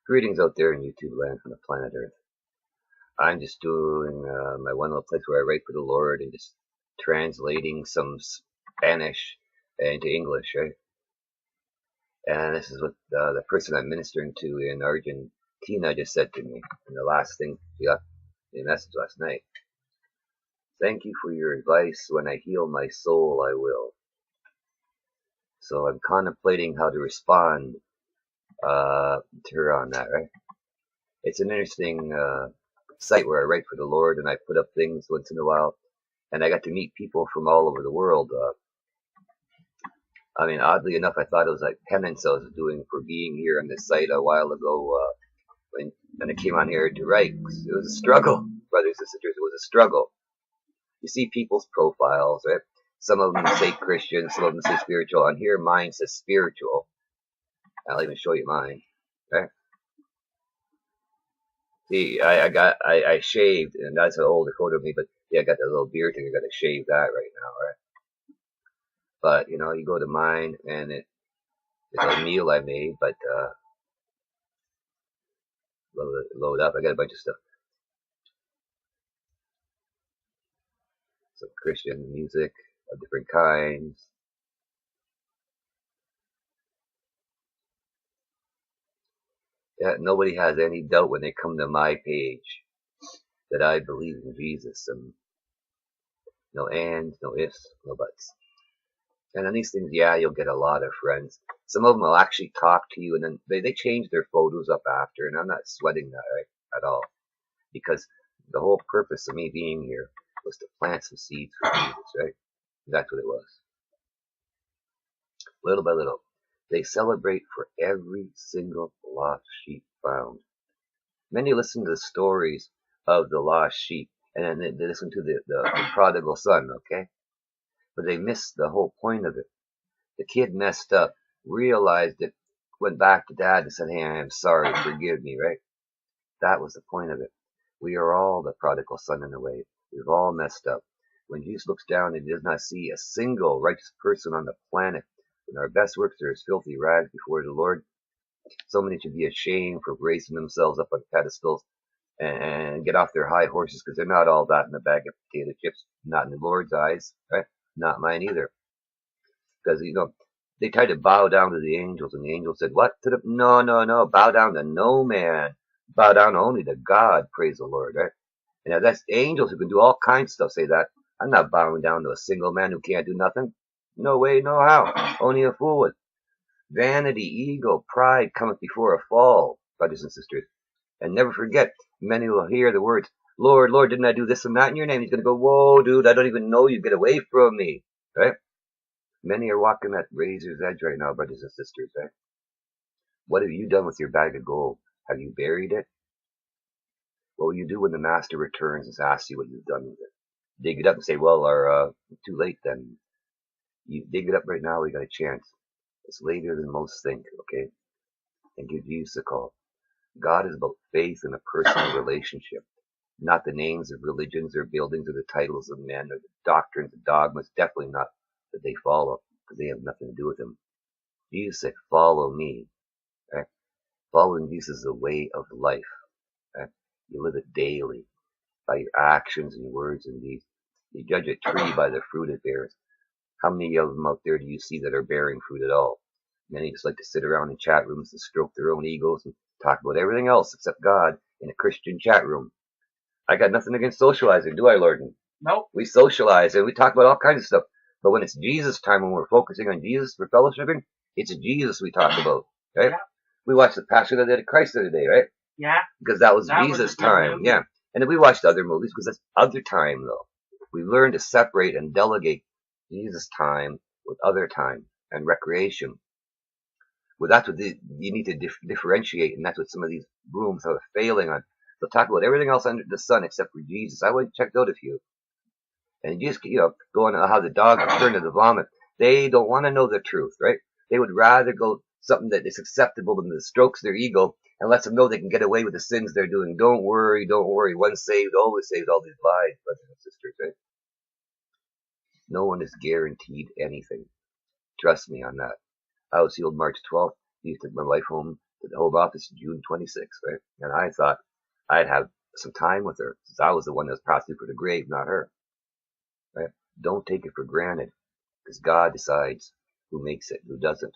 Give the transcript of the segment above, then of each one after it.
Greetings out there in YouTube land from the planet Earth. I'm just doing my one little place where I write for the Lord and just translating some Spanish into English, right? And this is what the person I'm ministering to in Argentina just said to me. And the last thing she got in the message last night. Thank you for your advice. When I heal my soul, I will. So I'm contemplating how to respond to her on that, right? It's an interesting site where I write for the Lord, and I put up things once in a while, and I got to meet people from all over the world. Oddly enough, I thought it was like penance I was doing for being here on this site a while ago when I came on here to write. It was a struggle, brothers and sisters. It was a struggle. You see people's profiles, right? Some of them say Christian, some of them say spiritual. On here, mine says spiritual. I'll even show you mine, right? See, I shaved, and that's an older photo of me, but yeah, I got that little beard thing. I got to shave that right now, right? But, you go to mine, and it's a meal I made, but, load up. I got a bunch of stuff. Some Christian music of different kinds. Yeah, nobody has any doubt when they come to my page that I believe in Jesus, and no ands, no ifs, no buts. And on these things, yeah, you'll get a lot of friends. Some of them will actually talk to you, and then they change their photos up after, and I'm not sweating that, right, at all. Because the whole purpose of me being here was to plant some seeds for Jesus, right? That's what it was. Little by little. They celebrate for every single lost sheep found. Many listen to the stories of the lost sheep, and then they listen to the prodigal son, okay? But they miss the whole point of it. The kid messed up, realized it, went back to dad and said, hey, I am sorry, forgive me, right? That was the point of it. We are all the prodigal son in a way. We've all messed up. When Jesus looks down and he does not see a single righteous person on the planet, when our best works are as filthy rags before the Lord, so many should be ashamed for raising themselves up on pedestals and get off their high horses, because they're not all that in a bag of potato chips. Not in the Lord's eyes, right? Not mine either. Because, they tried to bow down to the angels, and the angels said, what? No, bow down to no man. Bow down only to God, praise the Lord, right? And that's angels who can do all kinds of stuff say that. I'm not bowing down to a single man who can't do nothing. No way, no how. Only a fool would. Vanity, ego, pride cometh before a fall, brothers and sisters. And never forget, many will hear the words, Lord, Lord, didn't I do this and that in your name? He's going to go, whoa, dude, I don't even know you. Get away from me, right? Many are walking that razor's edge right now, brothers and sisters, right? What have you done with your bag of gold? Have you buried it? What will you do when the master returns and asks you what you've done with it? Dig it up and say, well, too late then. You dig it up right now, we got a chance. It's later than most think, okay? And give Jesus a call. God is about faith and a personal relationship, not the names of religions or buildings or the titles of men or the doctrines and dogmas, definitely not that they follow, because they have nothing to do with him. Jesus said, follow me. Right? Following Jesus is a way of life. Right? You live it daily by your actions and words and deeds. You judge a tree by the fruit it bears. How many of them out there do you see that are bearing fruit at all? Many just like to sit around in chat rooms and stroke their own egos and talk about everything else except God in a Christian chat room. I got nothing against socializing, do I, Lorden? Nope. We socialize and we talk about all kinds of stuff. But when it's Jesus time, when we're focusing on Jesus for fellowshipping, it's Jesus we talk about, right? Yeah. We watched The Passion of the Christ the other day, right? Yeah. Because that was Jesus time, yeah. And then we watched other movies because that's other time, though. We learned to separate and delegate Jesus time with other time and recreation. Well, that's what you need to differentiate, and that's what some of these rooms are failing on. They'll talk about everything else under the sun except for Jesus. I went and checked out a few. And you just, go on how the dog turned to the vomit. They don't want to know the truth, right? They would rather go something that is acceptable than that strokes their ego and lets them know they can get away with the sins they're doing. Don't worry. Once saved, always saved. All these lies, brothers and sisters, right? No one is guaranteed anything. Trust me on that. I was healed March 12th. I took my wife home to the Home Office June 26th, right? And I thought I'd have some time with her since I was the one that was passing for the grave, not her, right? Don't take it for granted because God decides who makes it, who doesn't.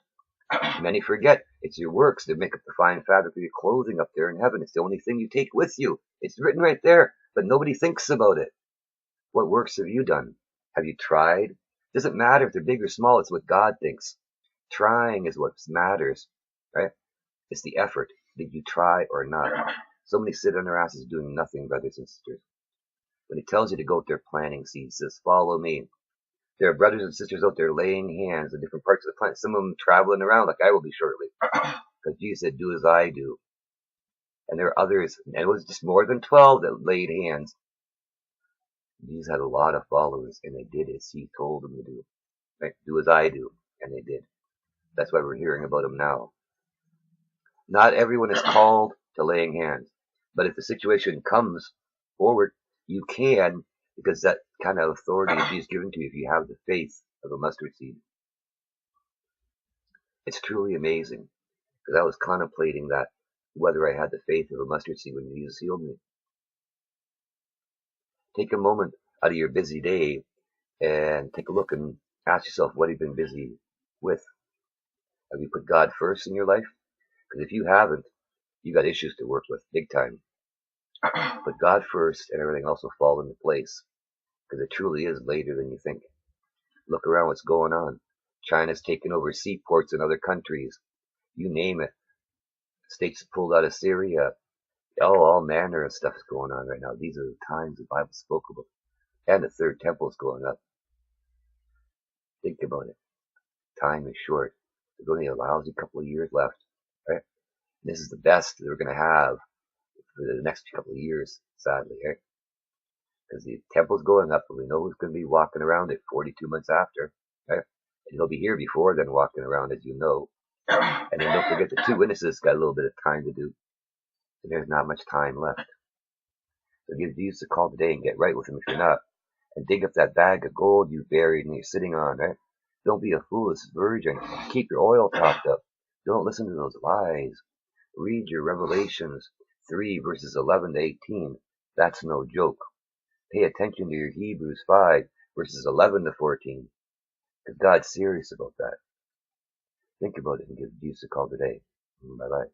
Many forget it's your works that make up the fine fabric of your clothing up there in heaven. It's the only thing you take with you. It's written right there, but nobody thinks about it. What works have you done? Have you tried? It doesn't matter if they're big or small. It's what God thinks. Trying is what matters, right? It's the effort. Did you try or not? So many sit on their asses doing nothing, brothers and sisters. When he tells you to go out there planting seeds, he says, follow me. There are brothers and sisters out there laying hands in different parts of the planet. Some of them traveling around like I will be shortly. Because Jesus said, do as I do. And there are others, and it was just more than 12 that laid hands. Jesus had a lot of followers, and they did as he told them to do. Right? Do as I do, and they did. That's why we're hearing about him now. Not everyone is called to laying hands, but if the situation comes forward, you can, because that kind of authority is given to you if you have the faith of a mustard seed. It's truly amazing, because I was contemplating that, whether I had the faith of a mustard seed when Jesus healed me. Take a moment out of your busy day and take a look and ask yourself what you've been busy with. Have you put God first in your life? Because if you haven't, you got issues to work with, big time. Put God first and everything else will fall into place. Because it truly is later than you think. Look around what's going on. China's taken over seaports in other countries. You name it. States pulled out of Syria. All manner of stuff is going on right now. These are the times the Bible spoke about. And the third temple is going up. Think about it. Time is short. There's only a lousy couple of years left. Right? This is the best that we're going to have for the next couple of years, sadly. Right? Because the temple's going up, and we know who's going to be walking around it 42 months after. Right? And he'll be here before then walking around, as you know. And then don't forget the two witnesses got a little bit of time to do. And there's not much time left. So give Jesus a call today and get right with him if you're not. And dig up that bag of gold you buried and you're sitting on, right? Don't be a foolish virgin. Keep your oil topped up. Don't listen to those lies. Read your Revelations 3 verses 11 to 18. That's no joke. Pay attention to your Hebrews 5 verses 11 to 14. Because God's serious about that. Think about it and give Jesus a call today. Bye-bye.